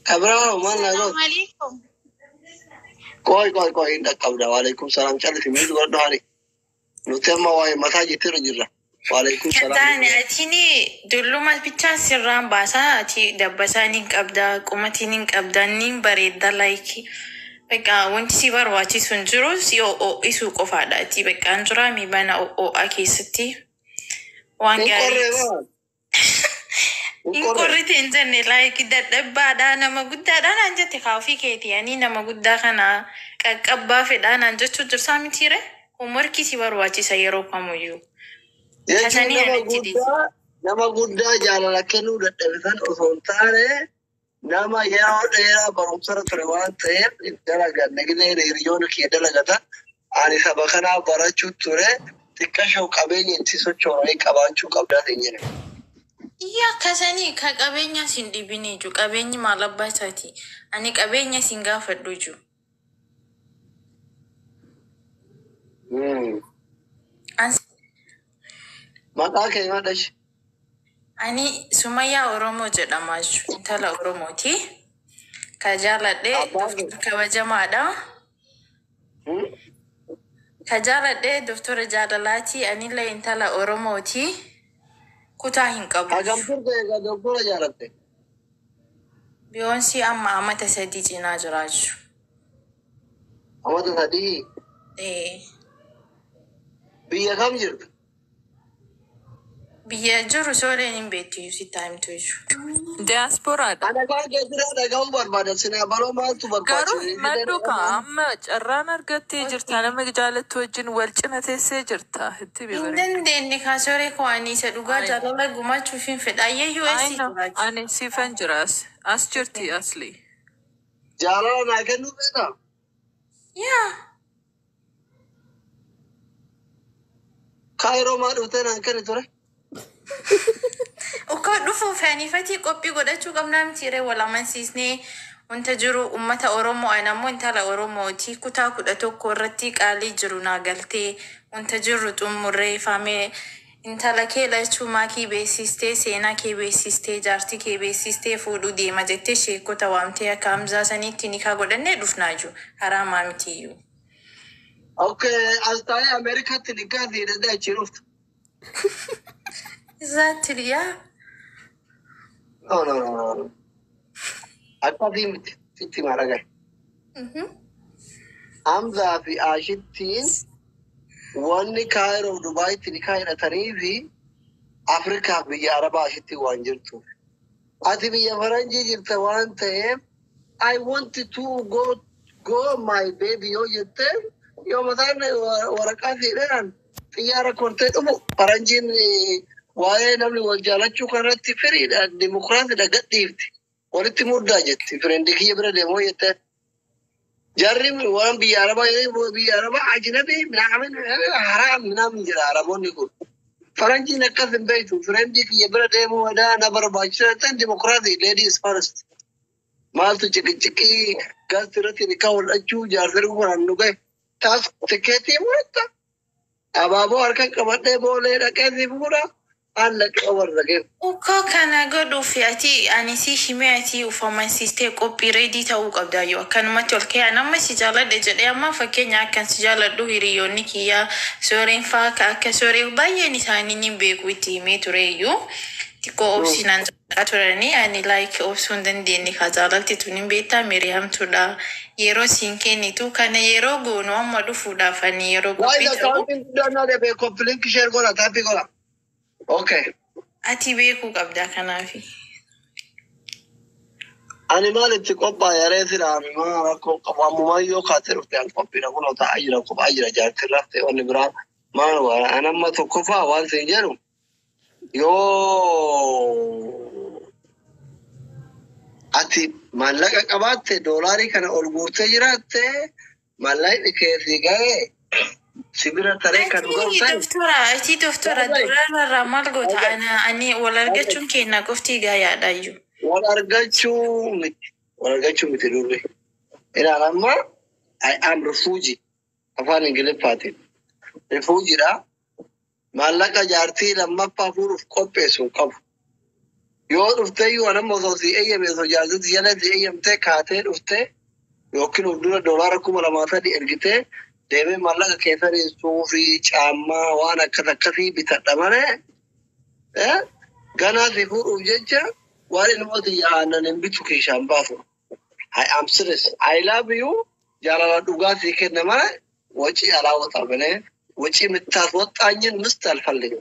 كبرى وما نقول السلام عليكم. كوي عندك قبل. وعليكم السلام. شال في ميدو قد هاري نتم واي مساجد ترجع. وعليكم السلام. تاني أتيني دلما بيتشا سرام باسا أتي دبسانين أبدا قومتينين أبدا نين بريد لايكي بقى وانت سيبر واتي سنجروس يو أو إسو قفادا أتي بقى أنجرا ميبانا أو أكي ستي وانجاري إن قررت إنجاني لايكي دبا دانا ما قد دانا أنجا تخافي كيتي يعني نما قد دانا كأبا في دانا أنجا تجر سامي تيري ومركي سيبر واتي سيرو كامويو nama guddaa jaalala kennuu dadhabisan osoo hin taane nama yeroo dheeraa barumsarra ture waan ta'eef dalagan nagilee hiriyoona kee dalagata ani saba kanaa barachuu ture xiqqashoo qabeenya itti socho'anii qabaachuu qabdaa ta'e jedhe. Iya kasani ka qabenya sin dibini ju qabenyi malabbasati ani qabenya sin gaafadhu ju. Maqaa kee maadhash? Ani Sumayyaa Oromoo jedhama ju intala Oromooti. Ka jaaladhe kabajamaadha. Ka jaaladhe Doftora Jaalalaati anillee intala Oromooti. Kutaa hin qabu. Hagam turte egaa Doftora jaalatte? Biyoonsi amma amata 3 cinaa jira ju. Amata 3? Biyya kam jirtu? Biyya jiru sooreen hin beektu sitti himtu jechuudha. Diyaasporaadha. Ana kaan keessatti dhagahuun barbaada. Sinaa baloo maaltu barbaachisa? Garuu madduuka amma carraan argattee jirta nama jaalattu wajjin wal cina teessee jirta. Itti Hin dandeenye kaasoree koo ani isa dhugaa jaalala gumachuuf hin fedha. Ayyayyuu eessi jiraatu. Ani siifan jiraas. As jirti asli. Jaalala naa kennuu beekaa? Yaa. Kaayiroo maa dhuftee naan kenni ture? Ukkoo dhufuuf aniifati qophii godhachuu qabnaa mitiiree wal amansiisnee wanta jiru uummata Oromoo ani ammoo intala Oromooti kutaa 11 irratti qaalii jiru naa galtee wanta jiru xumurree faamee intala kee lachuu maakii beeksistee seenaa kee beeksistee jaartii kee beeksistee fuudhuu deema jettee sheekota waamtee akka Hamzaa saniitti nikaa godhannee dhufnaa jiru haraamaa mitiiyyuu. Okay, as taa'ee Ameerikaatti nikaa siidhadhee achi dhuftu. Exactly, yeah. No. Akkasii miti sitti maragai. Hamzaa fi Aashittiin wanni Kaayiroo Dubaayitti nikaa hidhatanii fi Afrikaa biyya Arabaa Aashittiin waan jirtuuf. Ati biyya Faranjii jirta waan ta'eef I want to go my baby yoo jettee yoo mataan waraqaa fiidhaan xiyyaara kortee dhufu Faranjiin waa'ee namni wal jaalachuu kanarratti firiidhaan dimokiraasiidha gadhiifti. Walitti muddaa jetti. Fireendii kiyya bira deemoo jettee. Jarri waan biyya Arabaa ajnabii minaamin haraam minaamin jedha Araboonni kun. Faranjiin akkas hin beektu. Fireendii kiyya bira deemoo wadaa na barbaachisa jettan dimokiraasii ladies first. Maaltu ciqiciqii gaazexaa irratti nikaa hodhachuu jaarsa dhugumaan nu gahe. Taas tikeetii muratta. Abaaboo harkaan qabadhee boolee dhaqee si fuudha. Ukkoo kana godhuuf ati ani si himee ati uffamansistee qophii reedii ta'uu qabda yoo akkanumatti ol ka'an amma si jaaladhe jedhee amma fakkeenya akkan si jaaladhu hiriyoonni kiyyaa sooreen fa'aa akka sooree baay'een isaanii ni beeku itti himee tureeyyuu xiqqoo obsinaan jaalladhaa turanii ani like obsuu hin dandeenye kaa jaalalti tun hin beektaa mirihamtuudha yeroo siin kennitu kana yeroo goonu amma dhufuudhaaf ani yeroo qophii ta'u. Okay. Ati beekuu qabdaa kanaafi. Ani maalitti qophaa'e yaree sidhaan rakkoo qabu ammumaa yoo kaatee dhufte an qophiidha kunoo taa'aa jira kophaa jira jaartirraa ta'e wanni biraa maal an amma tokkoffaa waan siin jedhu yoo ati maallaqa qabaatte doolaarii kana ol guurtee jiraatte maallaqni keessii ga'ee sibira taree kan dhugamtan. Ati doktora durarraa maal goota ani wal argachuun kenna qofti gaayyaadhaayyuu. Wal argachuu miti durre. Ilaan amma I am refugee afaan Ingiliffaatiin. Refuujiidha. Maallaqa jaartii lammaffaa fuudhuuf qopheessu qabu. Yoo dhuftee yoo nama osoo si eeyyame osoo jaallattu jalatti eeyyamtee kaatee dhuftee yookiin fuuldura doolaara 2,000 ergitee deemee mallaqa keessa dhiyeessuu fi caammaa waan akkasii bitadha malee ganaa fi fuudhuuf jecha waan ilmooti aannan hin bitu keeshaan baasu. I am serious. I love you. Jaalala dhugaa si kenna malee wacii alaa wata malee wacii mittaas waxaanyin mist alfalligu.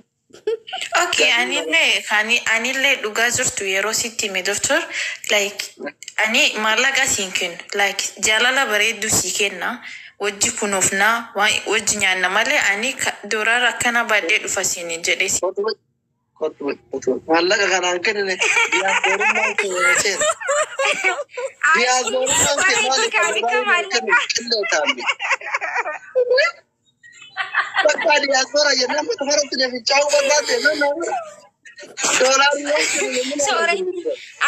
Okay, anillee dhugaa jirtu yeroo sitti hime doctor like ani mallaqa siin kennu like jaalala bareedduu si kenna wajji kunuufnaa wajji nyaanna malee ani doolaara akkana baadhee dhufa siin jedhee si. Mallaqa kanaan kennine diyaaspoorummaan kennine diyaaspoorummaan kennine bakka diyaaspoora jennaan dhumarratti neefichaa'uu barbaade Sorry,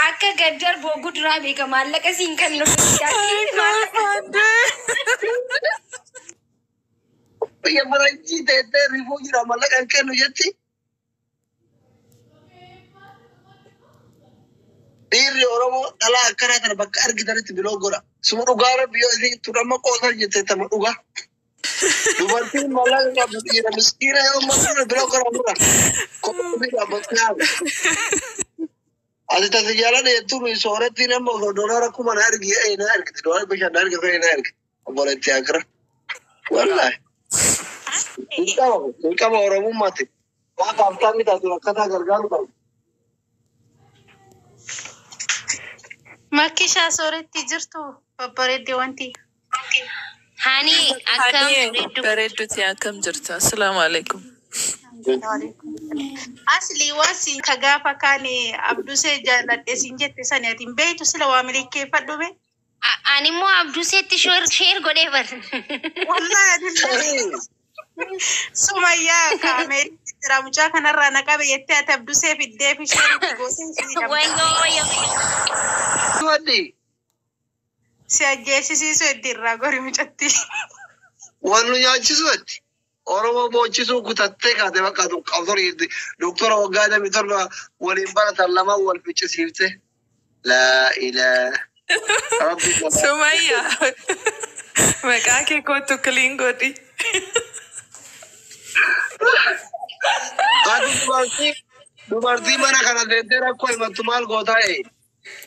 akka gaddar bogu duraa beeka maallaqa siin kennu biyya faranjii teessee rifuu jira mallaqa hin kennu jetti. Dhiirri Oromoo dhalaa akkanaa kana bakka argitanitti biloo godha. Suma dhugaara biyyoo isii tudhamma qoosaa jettee tama dhugaa. Dubartiin mallaqa qabdu dhiira miskiina yoo maqaa biloo godha mura. Kophii dhaabbatee haala. Ati tasi jaalala jettuun sooratti nama osoo doolaara 1,000 ergi na ergiti doolaara 500 ergi na ergi. Obboleetti akira. Wallaahi. Hin qaba Oromummaati. Waa kaaftaa mitaatu akkataa gargaaru qabu. Makkishaa sooretti jirtu babbareeddee wanti. Hani akkam bareedduuti akkam jirta? Assalaamu alaikum. Asli wasi ka gaafa kaane Abdusee jaalladhe siin jette sani ati hin beektu sila waa milikeeffadhu be. ani immoo Abduseetti share godhee bar. Wallahi Sumayyaa kaamee jira mucaa kanarraa naqabe jettee ati Abdusee fiddee fi share gootee Wayyo. Waddi. si ajjeesisiisu eddirraa gori mucatti. Wannu nyaachisu ati. Oromoo boochisuu kutattee kaatee bakka qabsorii doktora waggaa 27 waliin baratan lama wal ficcisiifte. Laa ilaa. Sumayyaa maqaa kee kootu kiliin godhi. Dubartii mana kana deettee rakkoo himattu maal gootaa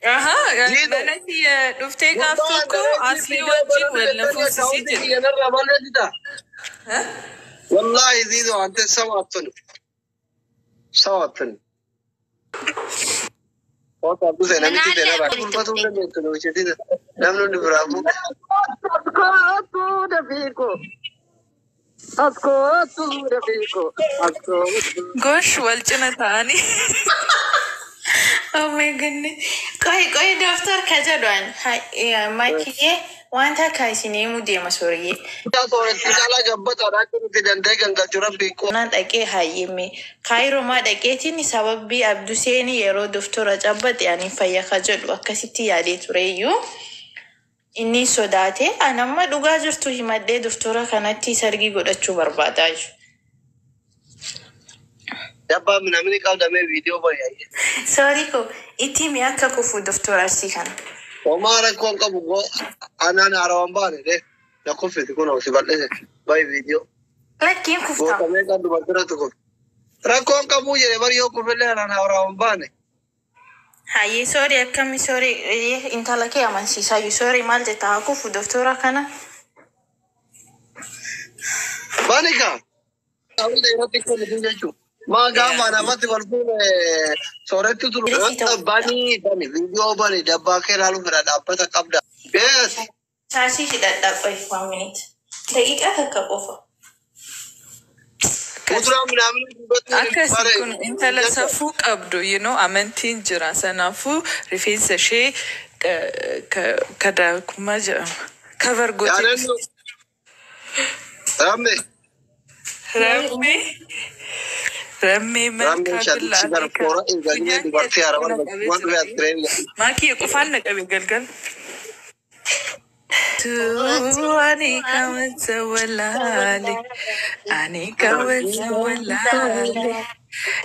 Mana kiyya dhuftee gaaf tokko asli wajjin wal nafuusisii jira. Wallahi Zizo ante sawattani. Ota buse namichi dena ba. Kulfatu ndeetu no cheti namnu ni bravo. Asko tu Rafiko. Gosh wal cina taani. Oh my goodness. Koi daftar kaja doan. Hai makiye wanta kaisine mu de masoriye. Ya soorati kala gabbata rakkoo dandee gangalchu Rafiko. Nan dhaqee hayyeme kaayiroo maa dhaqeetiin sababii Abduseen yeroo doktora cabbate ani fayyaa ka jedhu akkasitti yaadee tureeyyuu inni sodaate anamma dhugaa jirtu himadhee doktora kanatti sargii godhachuu barbaadaa jiru. Dabba minamini qabdamee viidiyoo baay'ee. Sorry ko itti mi akka kufu doktora si kana. Omara kon qabu go anana arawan baane de na kofiti kuna usibalese bayi video Lakini go kufta. kameka dubatira tuko rakon qabu jere bari yo kufele anana arawan baane Hayi sorry akkami sorry intala kee amansiisaa yu sorry maal jetta kufu doktora kana. banika awude irratti ko dinjechu ma gama na mati walfune soretti tulu bani video bani dabba ke ralu fira dabbata qabda yes Taasii hidhadhaa qoy 1 minute. Daqiiqaa takka qofa. Udra minamini dubatu Akkasii kun intala safuu qabdu amantiin jira sanaafuu rifeensa ishee kadaakuma jedhama kabar godhe. Rammee malkaa billaa maakii qofaan naqabe galgal. أني كوت ولالي أني كوت ولالي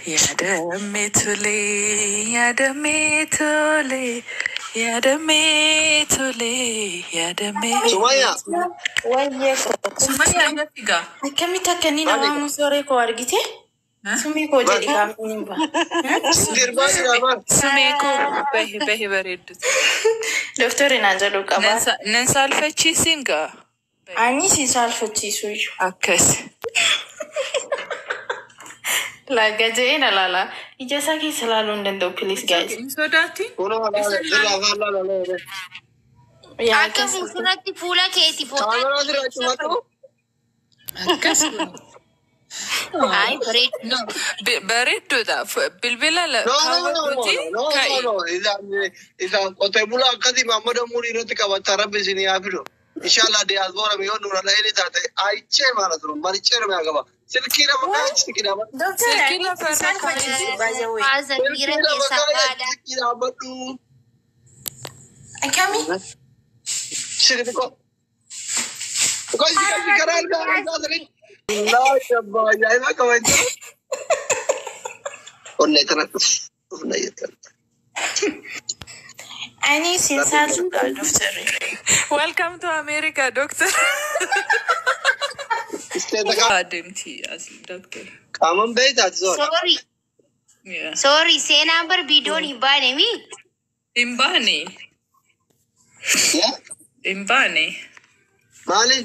يا دمي تولي يا دمي تولي يا دمي تولي يا دمي سمية ويك سمية يا كم تكنين أمام سوري كوارجتي سمي كوجي كامين با قرباني رابان سميكو به بريد دكتور نانجلو كابا ننسى الفتشي سينغا أني سيسال فتشي سويش أكس لا جاجينا لا إجازة سلالون دندو بليز جايز سوداتي لا لا لا يا Akka fuulduratti fuula keeti foto. كاميرا درا شماتو أكس Ay, bareedu. بريد ده بالبلا لا إذا قتبولا كذي محمد موري رتك وترى سيني أفيدو إن شاء الله دي أزور ميون نورا لا إلي ذاته أي شيء ما نزلوا ماري شيء ما أقبل سلكينا ما سلكينا ما دكتور سيسال فتشي باجوي Faazan bira keessaa gaala. سلكينا ما دو كمي سلكينا كوي كرار كرار لا شباب يا ما كمان قلنا ترى أني سيسال دكتور Welcome to America, doctor. استيقظ دمتي أصل دكتور. كمان بيت أتزور Sorry, seenaan bar biidoon hin baane mi? إمباني يا إمباني مالي